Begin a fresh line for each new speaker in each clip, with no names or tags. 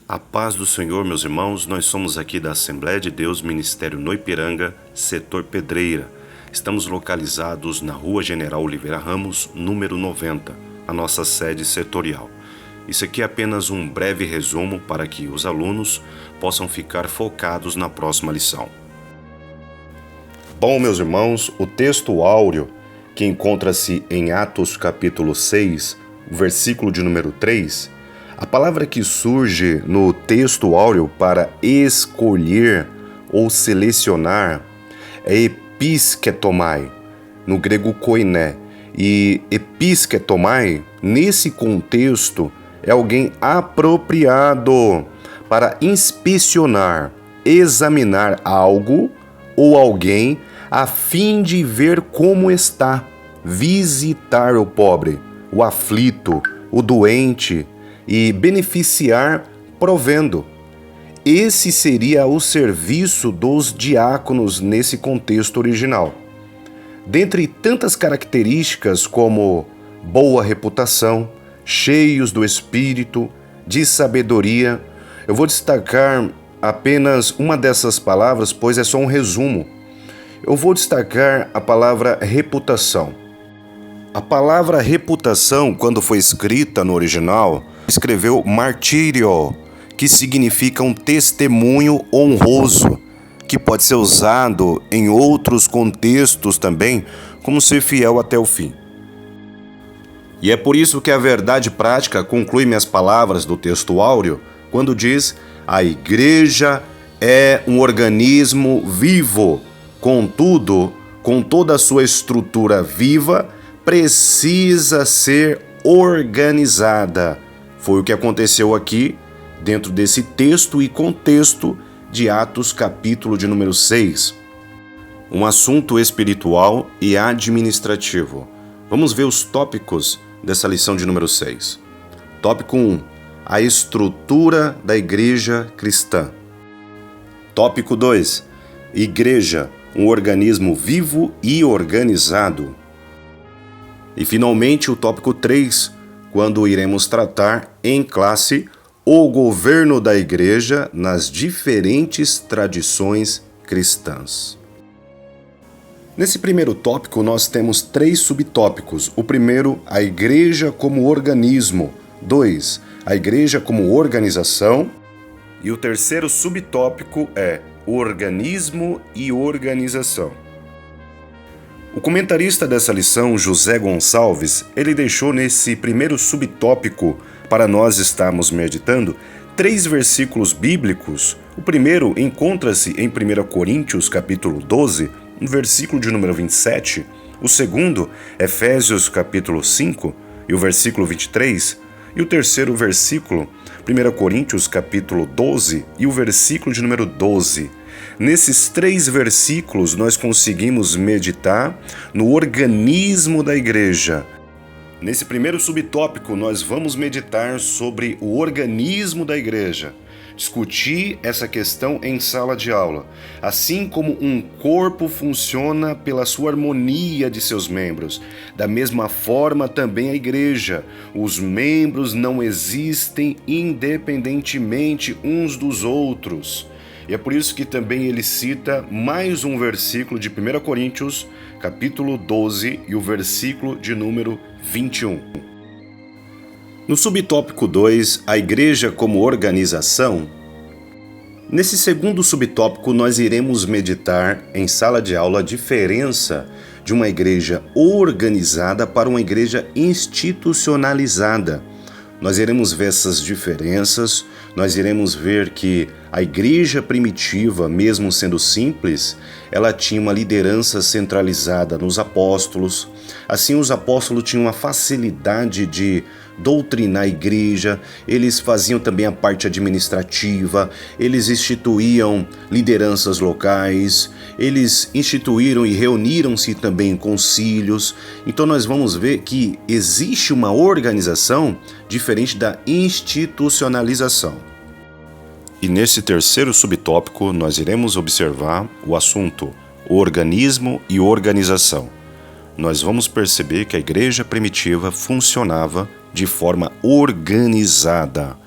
A paz do Senhor, meus irmãos, nós somos aqui da Assembleia de Deus, Ministério Noipiranga, Setor Pedreira. Estamos localizados na Rua General Oliveira Ramos, número 90, a nossa sede setorial. Isso aqui é apenas um breve resumo para que os alunos possam ficar focados na próxima lição. Bom, meus irmãos, o texto áureo, que encontra-se em Atos capítulo 6, versículo de número 3, a palavra que surge no texto áureo para escolher ou selecionar é episketomai, no grego koiné. E episketomai, nesse contexto, é alguém apropriado para inspecionar, examinar algo ou alguém a fim de ver como está, visitar o pobre, o aflito, o doente e beneficiar provendo. Esse seria o serviço dos diáconos nesse contexto original. Dentre tantas características como boa reputação, cheios do espírito, de sabedoria, eu vou destacar apenas uma dessas palavras, pois é só um resumo. Eu vou destacar a palavra reputação. A palavra reputação, quando foi escrita no original, escreveu martírio, que significa um testemunho honroso, que pode ser usado em outros contextos também, como ser fiel até o fim. E é por isso que a verdade prática conclui minhas palavras do texto áureo, quando diz: a igreja é um organismo vivo, contudo, com toda a sua estrutura viva, precisa ser organizada. Foi o que aconteceu aqui, dentro desse texto e contexto de Atos, capítulo de número 6. Um assunto espiritual e administrativo. Vamos ver os tópicos dessa lição de número 6. Tópico 1. A estrutura da igreja cristã. Tópico 2. Igreja, um organismo vivo e organizado. E finalmente o tópico 3, quando iremos tratar em classe o governo da igreja nas diferentes tradições cristãs. Nesse primeiro tópico nós temos 3 subtópicos. O primeiro, a igreja como organismo. 2, a igreja como organização. E o terceiro subtópico é organismo e organização. O comentarista dessa lição, José Gonçalves, ele deixou nesse primeiro subtópico, para nós estarmos meditando, 3 versículos bíblicos. O primeiro encontra-se em 1 Coríntios, capítulo 12, no versículo de número 27. O segundo, Efésios, capítulo 5, e o versículo 23. E o terceiro versículo, 1 Coríntios, capítulo 12, e o versículo de número 12. Nesses 3 versículos, nós conseguimos meditar no organismo da igreja. Nesse primeiro subtópico, nós vamos meditar sobre o organismo da igreja, discutir essa questão em sala de aula, assim como um corpo funciona pela sua harmonia de seus membros. Da mesma forma, também a igreja. Os membros não existem independentemente uns dos outros. E é por isso que também ele cita mais um versículo de 1 Coríntios, capítulo 12, e o versículo de número 21. No subtópico 2, a igreja como organização. Nesse segundo subtópico, nós iremos meditar em sala de aula a diferença de uma igreja organizada para uma igreja institucionalizada. Nós iremos ver essas diferenças, nós iremos ver que a igreja primitiva, mesmo sendo simples, ela tinha uma liderança centralizada nos apóstolos. Assim, os apóstolos tinham uma facilidade de doutrinar a igreja, eles faziam também a parte administrativa, eles instituíam lideranças locais, eles instituíram e reuniram-se também em concílios. Então nós vamos ver que existe uma organização diferente da institucionalização. E nesse terceiro subtópico nós iremos observar o assunto organismo e organização. Nós vamos perceber que a igreja primitiva funcionava de forma organizada.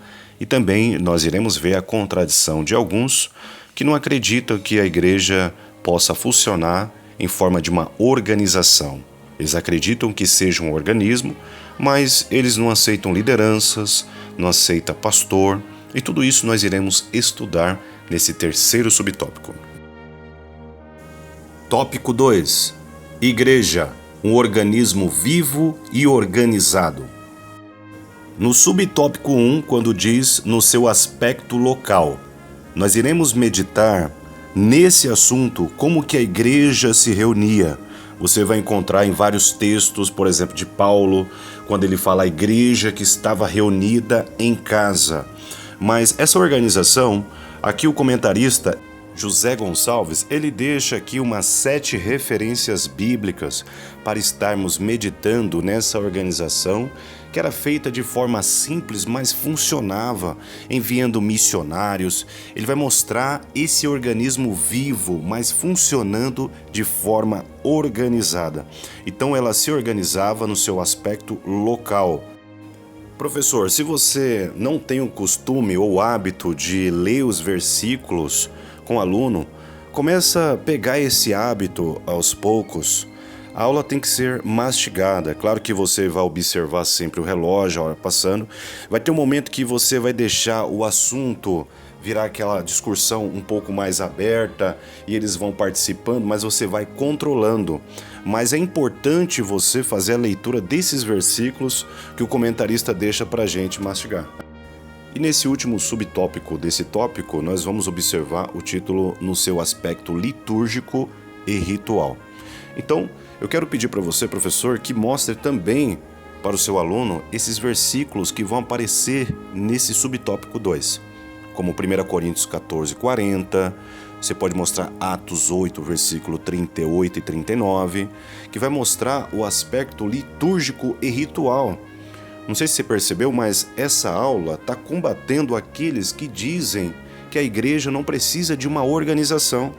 E também nós iremos ver a contradição de alguns que não acreditam que a igreja possa funcionar em forma de uma organização. Eles acreditam que seja um organismo, mas eles não aceitam lideranças, não aceitam pastor, e tudo isso nós iremos estudar nesse terceiro subtópico. Tópico 2. Igreja, um organismo vivo e organizado. No subtópico 1, quando diz no seu aspecto local, nós iremos meditar nesse assunto como que a igreja se reunia. Você vai encontrar em vários textos, por exemplo, de Paulo, quando ele fala a igreja que estava reunida em casa. Mas essa organização, aqui o comentarista José Gonçalves, ele deixa aqui umas 7 referências bíblicas para estarmos meditando nessa organização que era feita de forma simples, mas funcionava, enviando missionários. Ele vai mostrar esse organismo vivo, mas funcionando de forma organizada. Então ela se organizava no seu aspecto local. Professor, se você não tem o costume ou o hábito de ler os versículos com o aluno, começa a pegar esse hábito aos poucos. A aula tem que ser mastigada. É claro que você vai observar sempre o relógio, a hora passando. Vai ter um momento que você vai deixar o assunto virar aquela discussão um pouco mais aberta e eles vão participando, mas você vai controlando. Mas é importante você fazer a leitura desses versículos que o comentarista deixa para a gente mastigar. E nesse último subtópico desse tópico, nós vamos observar o título no seu aspecto litúrgico e ritual. Então, eu quero pedir para você, professor, que mostre também para o seu aluno esses versículos que vão aparecer nesse subtópico 2, como 1 Coríntios 14, 40, você pode mostrar Atos 8, versículo 38 e 39, que vai mostrar o aspecto litúrgico e ritual. Não sei se você percebeu, mas essa aula está combatendo aqueles que dizem que a igreja não precisa de uma organização,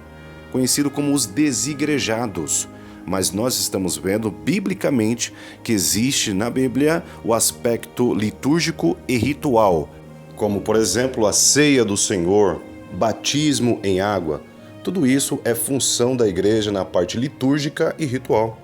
conhecido como os desigrejados. Mas nós estamos vendo biblicamente que existe na Bíblia o aspecto litúrgico e ritual, como por exemplo a ceia do Senhor, batismo em água. Tudo isso é função da igreja na parte litúrgica e ritual.